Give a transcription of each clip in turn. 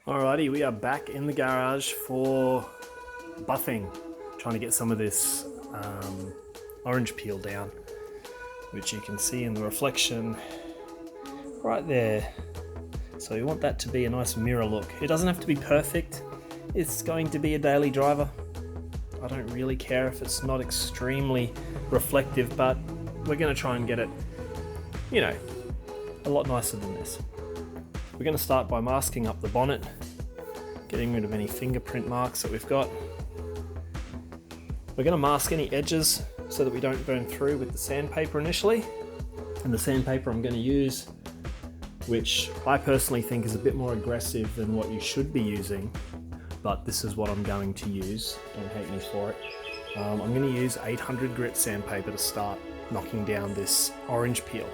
Alrighty, we are back in the garage for buffing, trying to get some of this orange peel down, which you can see in the reflection right there. So we want that to be a nice mirror look. It doesn't have to be perfect. It's going to be a daily driver. I don't really care if it's not extremely reflective, but we're going to try and get it, you know, a lot nicer than this. We're going to start by masking up the bonnet, getting rid of any fingerprint marks that we've got. We're going to mask any edges so that we don't burn through with the sandpaper initially. And the sandpaper I'm going to use, which I personally think is a bit more aggressive than what you should be using, but this is what I'm going to use. Don't hate me for it. I'm going to use 800 grit sandpaper to start knocking down this orange peel.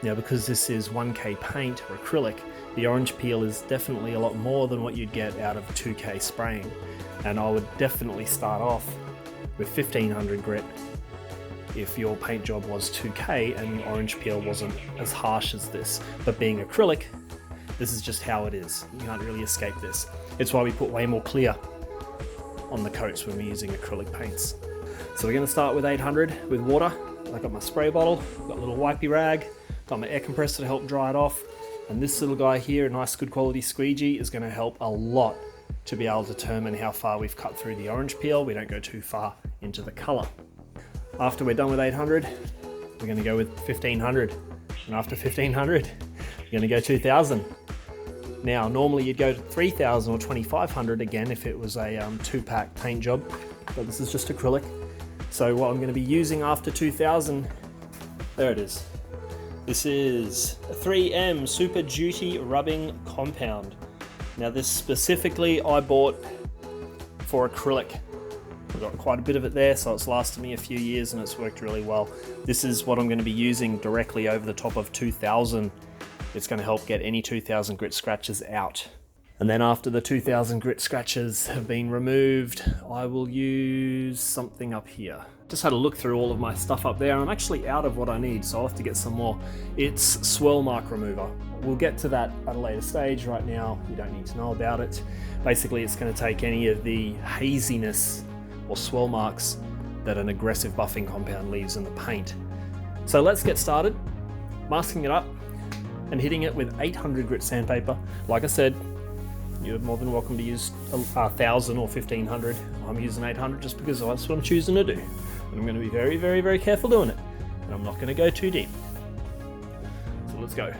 Now, because this is 1K paint or acrylic, the orange peel is definitely a lot more than what you'd get out of 2K spraying. And I would definitely start off with 1500 grit if your paint job was 2K and the orange peel wasn't as harsh as this. But being acrylic, this is just how it is. You can't really escape this. It's why we put way more clear on the coats when we're using acrylic paints. So we're going to start with 800 with water. I got my spray bottle, got a little wipey rag, got my air compressor to help dry it off, and this little guy here, a nice good quality squeegee, is going to help a lot to be able to determine how far we've cut through the orange peel. We don't go too far into the colour. After we're done with 800, we're going to go with 1500, and after 1500, we're going to go 2000. Now, normally you'd go to 3000 or 2500 again if it was a 2-pack paint job, but this is just acrylic. So what I'm going to be using after 2000, there it is. This is a 3M Super Duty Rubbing Compound. Now this specifically I bought for acrylic. I've got quite a bit of it there, so it's lasted me a few years and it's worked really well. This is what I'm going to be using directly over the top of 2000. It's going to help get any 2000 grit scratches out. And then after the 2000 grit scratches have been removed, I will use something up here. Just had a look through all of my stuff up there and I'm actually out of what I need, so I'll have to get some more. It's swirl mark remover. We'll get to that at a later stage. Right now, you don't need to know about it. Basically, it's going to take any of the haziness or swirl marks that an aggressive buffing compound leaves in the paint. So let's get started, masking it up and hitting it with 800 grit sandpaper. Like I said, you're more than welcome to use 1000 or 1500. I'm using 800 just because that's what I'm choosing to do. And I'm going to be very, very, very careful doing it. And I'm not going to go too deep. So let's go.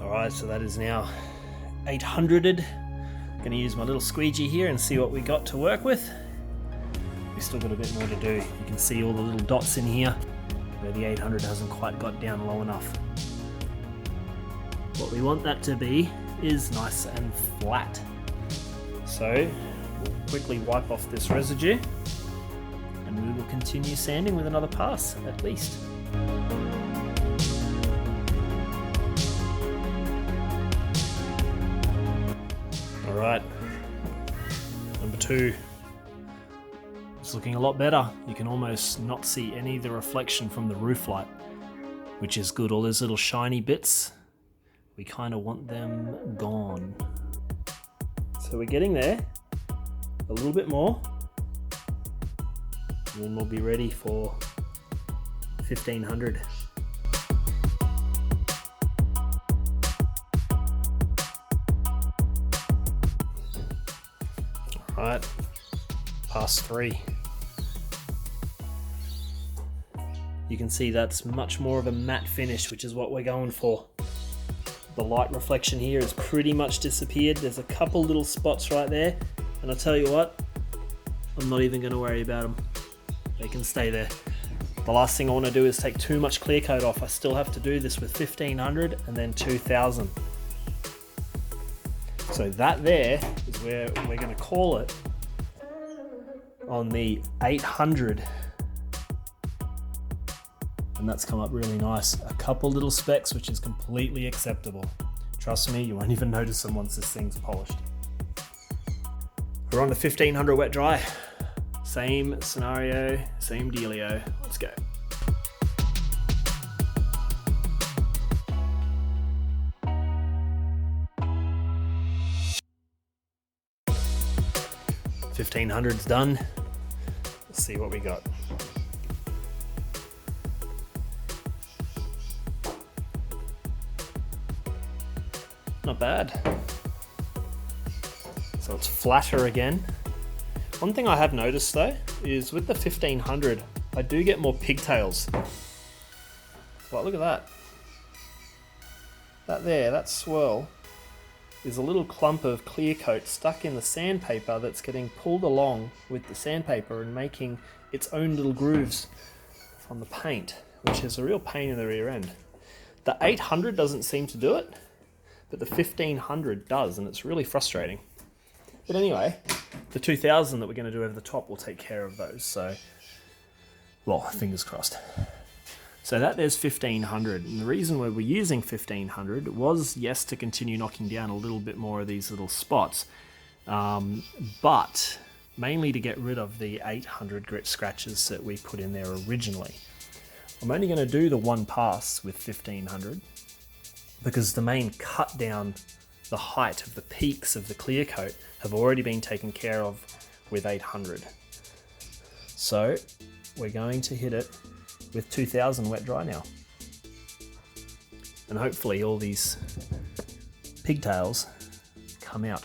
Alright, so that is now 800'd. Going to use my little squeegee here and see what we got to work with. We've still got a bit more to do. You can see all the little dots in here where the 800 hasn't quite got down low enough. What we want that to be is nice and flat. So we'll quickly wipe off this residue and we will continue sanding with another pass at least. Alright, number 2. It's looking a lot better. You can almost not see any of the reflection from the roof light, which is good. All those little shiny bits, we kind of want them gone. So we're getting there, a little bit more, and then we'll be ready for 1500. Alright, pass 3. You can see that's much more of a matte finish, which is what we're going for. The light reflection here has pretty much disappeared. There's a couple little spots right there, and I'll tell you what, I'm not even going to worry about them. They can stay there. The last thing I want to do is take too much clear coat off. I still have to do this with 1500 and then 2000. So that there is we're going to call it on the 800. And that's come up really nice. A couple little specks, which is completely acceptable. Trust me, you won't even notice them once this thing's polished. We're on the 1500 wet dry. Same scenario, same dealio. Let's go. $1,500's done. Let's see what we got. Not bad. So it's flatter again. One thing I have noticed though is with the 1500, I do get more pigtails. But look at that. That swirl is a little clump of clear coat stuck in the sandpaper that's getting pulled along with the sandpaper and making its own little grooves on the paint, which is a real pain in the rear end. The 800 doesn't seem to do it, but the 1500 does, and it's really frustrating. But anyway, the 2000 that we're going to do over the top will take care of those. So, well, fingers crossed. So there's 1500. And the reason why we're using 1500 was, yes, to continue knocking down a little bit more of these little spots, but mainly to get rid of the 800 grit scratches that we put in there originally. I'm only going to do the one pass with 1500 because the main cut down the height of the peaks of the clear coat have already been taken care of with 800. So we're going to hit it with 2000 wet dry now. And hopefully all these pigtails come out.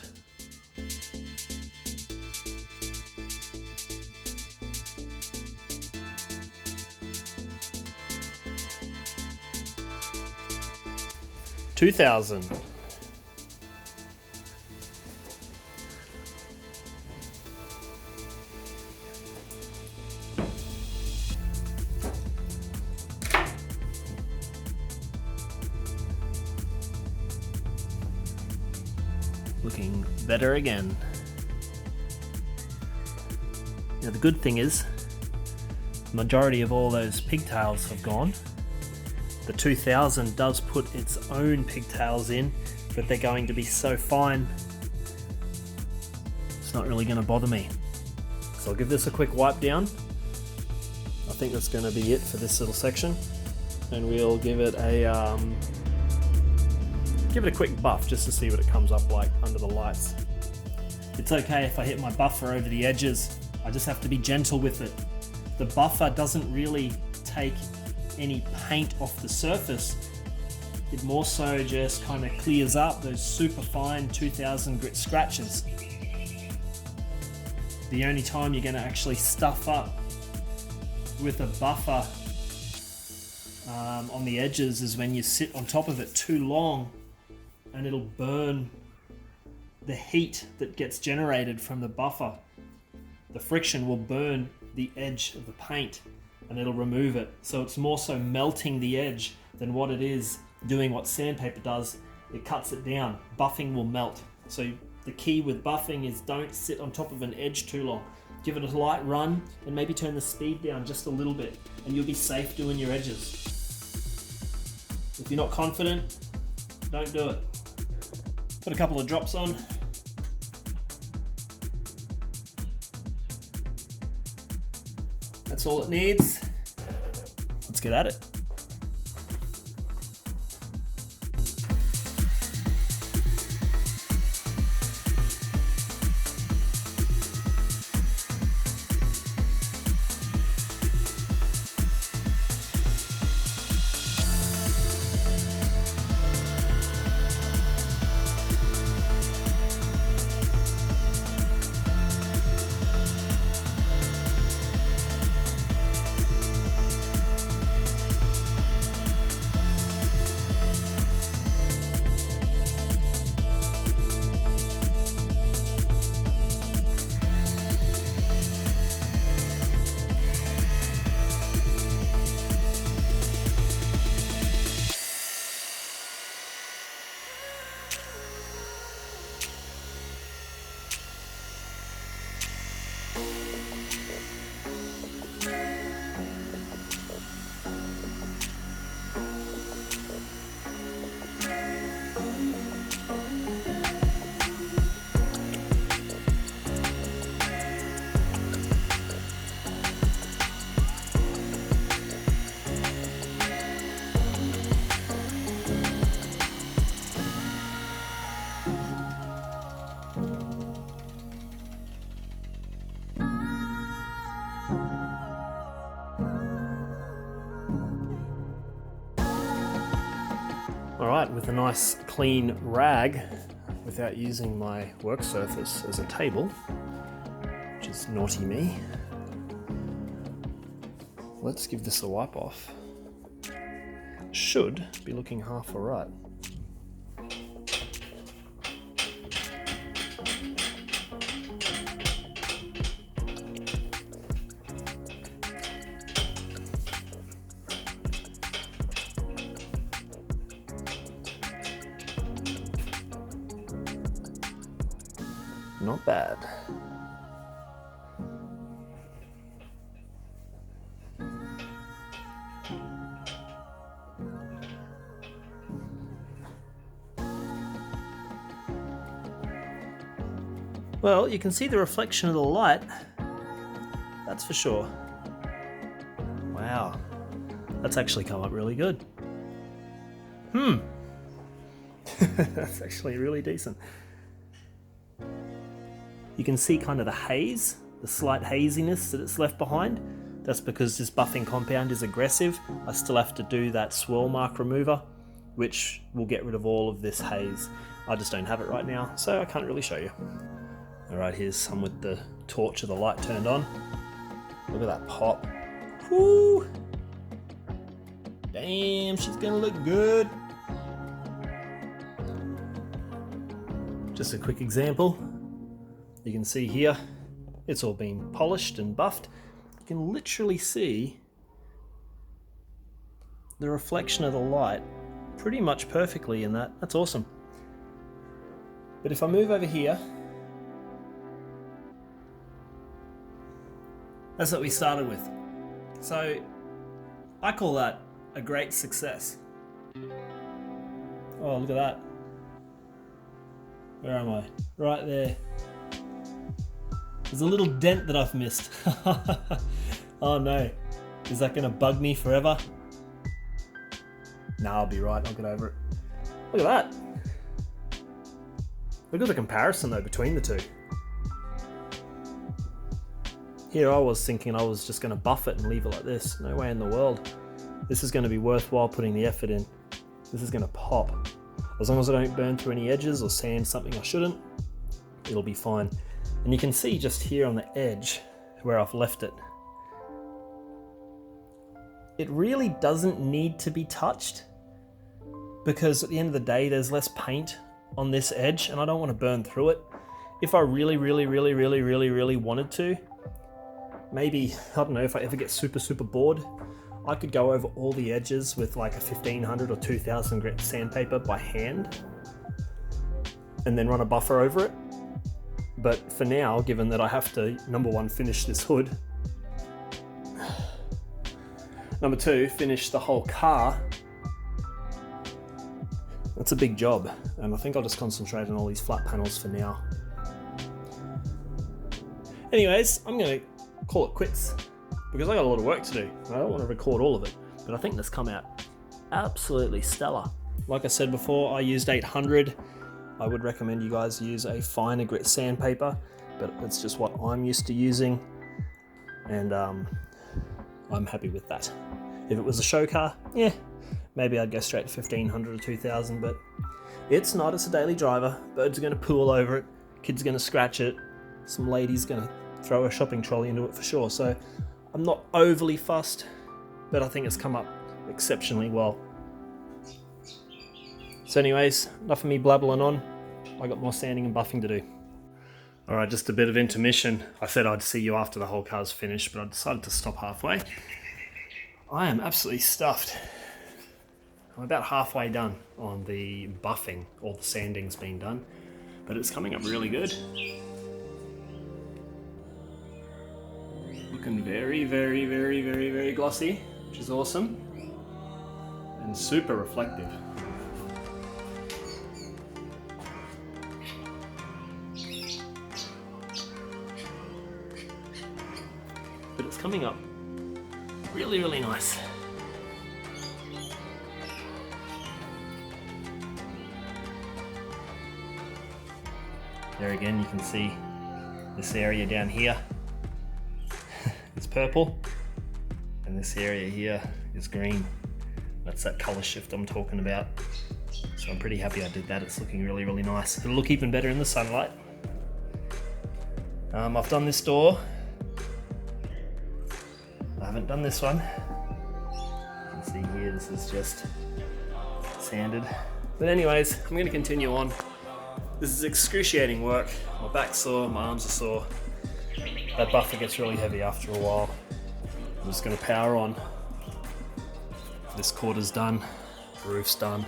$2,000. Looking better again. Now the good thing is, the majority of all those pigtails have gone. The 2000 does put its own pigtails in, but they're going to be so fine, it's not really going to bother me. So I'll give this a quick wipe down. I think that's going to be it for this little section, and we'll give it a quick buff just to see what it comes up like under the lights. It's okay if I hit my buffer over the edges. I just have to be gentle with it. The buffer doesn't really take any paint off the surface. It more so just kind of clears up those super fine 2000 grit scratches. The only time you're going to actually stuff up with a buffer on the edges is when you sit on top of it too long, and it'll burn the heat that gets generated from the buffer. The friction will burn the edge of the paint and it'll remove it. So it's more so melting the edge than what it is doing what sandpaper does. It cuts it down. Buffing will melt. So the key with buffing is don't sit on top of an edge too long. Give it a light run and maybe turn the speed down just a little bit and you'll be safe doing your edges. If you're not confident, don't do it. Put a couple of drops on. That's all it needs. Let's get at it. right, with a nice clean rag, without using my work surface as a table, which is naughty me, let's give this a wipe off. Should be looking half alright. Not bad. Well, you can see the reflection of the light, that's for sure. Wow, that's actually come up really good. That's actually really decent. You can see kind of the haze, the slight haziness that it's left behind. That's because this buffing compound is aggressive. I still have to do that swirl mark remover, which will get rid of all of this haze. I just don't have it right now, so I can't really show you. All right, here's some with the torch of the light turned on. Look at that pop. Whoo! Damn, she's gonna look good. Just a quick example. You can see here, it's all been polished and buffed. You can literally see the reflection of the light pretty much perfectly in that. That's awesome. But if I move over here, that's what we started with. So I call that a great success. Oh, look at that. Where am I? Right there. There's a little dent that I've missed. Oh no. Is that gonna bug me forever? Nah, I'll be right, I'll get over it. Look at that. Look at the comparison though between the two. Here I was thinking I was just gonna buff it and leave it like this. No way in the world. This is gonna be worthwhile putting the effort in. This is gonna pop. As long as I don't burn through any edges or sand something I shouldn't, it'll be fine. And you can see just here on the edge where I've left it. It really doesn't need to be touched because at the end of the day, there's less paint on this edge and I don't want to burn through it. If I really wanted to, maybe, I don't know, if I ever get super bored, I could go over all the edges with like a 1500 or 2000 grit sandpaper by hand and then run a buffer over it. But for now, given that I have to, number one, finish this hood, number two, finish the whole car, that's a big job. And I think I'll just concentrate on all these flat panels for now. Anyways, I'm gonna call it quits because I got a lot of work to do. I don't want to record all of it, but I think this come out absolutely stellar. Like I said before, I used 800. I would recommend you guys use a finer grit sandpaper, but it's just what I'm used to using, and I'm happy with that. If it was a show car, yeah, maybe I'd go straight to 1500 or 2000, but it's not, it's a daily driver. Birds are gonna poo all over it, kids are gonna scratch it, some lady's gonna throw a shopping trolley into it for sure, so I'm not overly fussed, but I think it's come up exceptionally well. So anyways, enough of me blabbling on. I got more sanding and buffing to do. All right, just a bit of intermission. I said I'd see you after the whole car's finished, but I decided to stop halfway. I am absolutely stuffed. I'm about halfway done on the buffing. All the sanding's been done, but it's coming up really good. Looking very glossy, which is awesome, and super reflective. But it's coming up really nice. There again, you can see this area down here is purple, and this area here is green. That's that color shift I'm talking about. So I'm pretty happy I did that. It's looking really, really nice. It'll look even better in the sunlight. I've done this door. I haven't done this one. You can see here, this is just sanded. But anyways, I'm gonna continue on. This is excruciating work. My back's sore, my arms are sore. That buffer gets really heavy after a while. I'm just gonna power on. This quarter's done, the roof's done.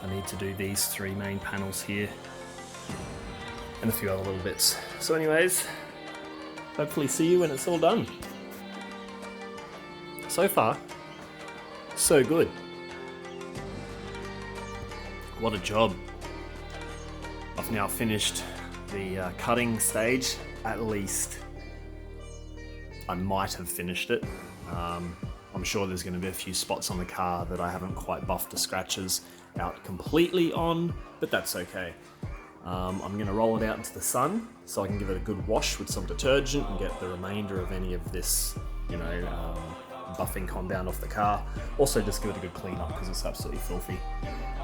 I need to do these 3 main panels here and a few other little bits. So anyways, hopefully see you when it's all done. So far, so good. What a job. I've now finished the cutting stage, at least. I might have finished it. I'm sure there's going to be a few spots on the car that I haven't quite buffed the scratches out completely on, but that's okay. I'm going to roll it out into the sun so I can give it a good wash with some detergent and get the remainder of any of this, buffing compound off the car. Also just give it a good clean up because it's absolutely filthy.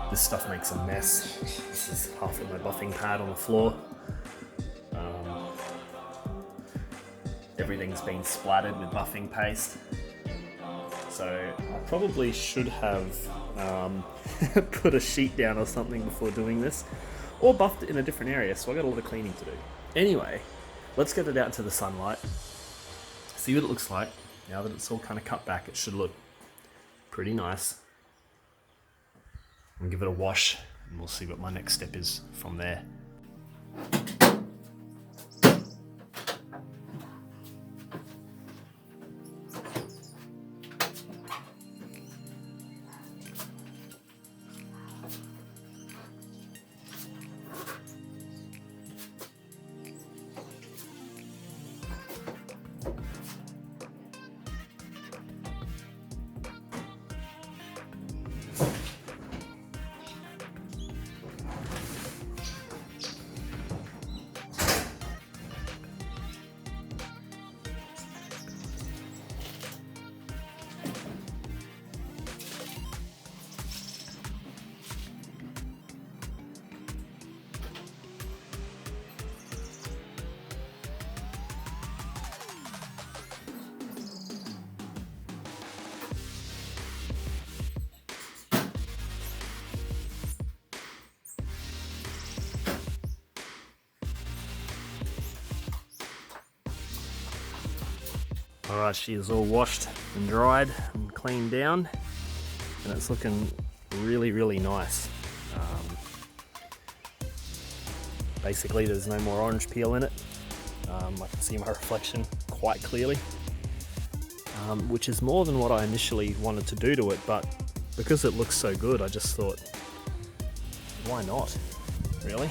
This stuff makes a mess. This is half of my buffing pad on the floor. Everything's been splattered with buffing paste. So I probably should have put a sheet down or something before doing this, or buffed it in a different area, so I got a lot of cleaning to do. Anyway, let's get it out into the sunlight, see what it looks like. Now that it's all kind of cut back, it should look pretty nice. I'll give it a wash and we'll see what my next step is from there. Alright, she is all washed and dried and cleaned down, and it's looking really, really nice. Basically, there's no more orange peel in it. I can see my reflection quite clearly, which is more than what I initially wanted to do to it, but because it looks so good, I just thought, why not, really?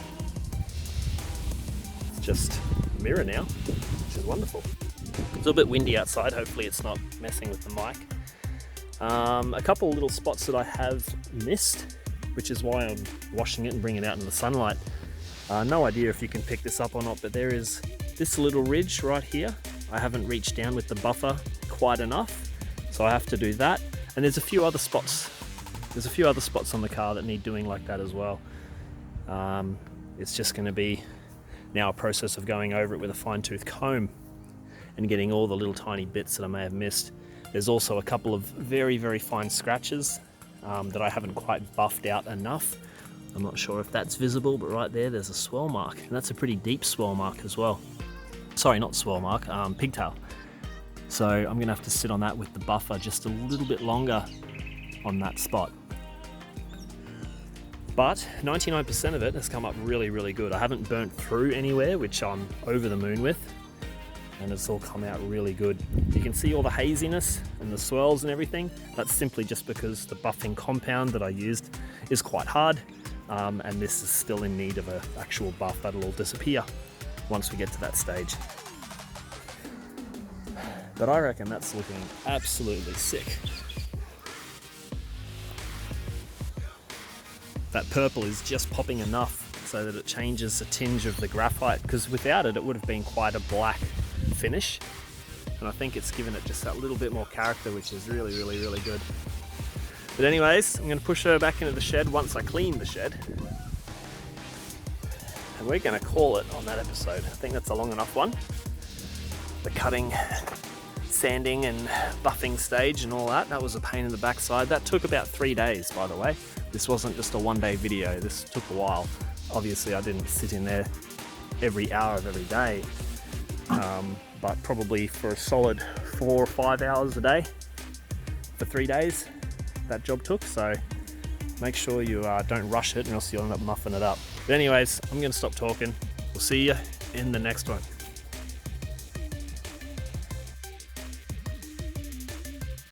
It's just a mirror now, which is wonderful. It's a little bit windy outside, hopefully it's not messing with the mic. A couple of little spots that I have missed, which is why I'm washing it and bringing it out in the sunlight. No idea if you can pick this up or not, but there is this little ridge right here. I haven't reached down with the buffer quite enough, so I have to do that. And there's a few other spots. There's a few other spots on the car that need doing like that as well. It's just going to be now a process of going over it with a fine-tooth comb and getting all the little tiny bits that I may have missed. There's also a couple of very, very fine scratches that I haven't quite buffed out enough. I'm not sure if that's visible, but right there's a swirl mark, and that's a pretty deep swirl mark as well. Sorry, not swirl mark, pigtail. So I'm gonna have to sit on that with the buffer just a little bit longer on that spot. But 99% of it has come up really, really good. I haven't burnt through anywhere, which I'm over the moon with, and it's all come out really good. You can see all the haziness and the swirls and everything. That's simply just because the buffing compound that I used is quite hard, and this is still in need of an actual buff. That'll all disappear once we get to that stage. But I reckon that's looking absolutely sick. That purple is just popping enough so that it changes the tinge of the graphite, because without it, it would have been quite a black finish. And I think it's given it just that little bit more character, which is really, really, really good. But anyways, I'm going to push her back into the shed once I clean the shed. And we're going to call it on that episode. I think that's a long enough one. The cutting, sanding and buffing stage and all that, that was a pain in the backside. That took about 3 days, by the way. This wasn't just a one-day video, this took a while. Obviously I didn't sit in there every hour of every day, but probably for a solid 4 or 5 hours a day for 3 days that job took. So make sure you don't rush it, or else you'll end up muffing it up. But anyways, I'm going to stop talking. We'll see you in the next one.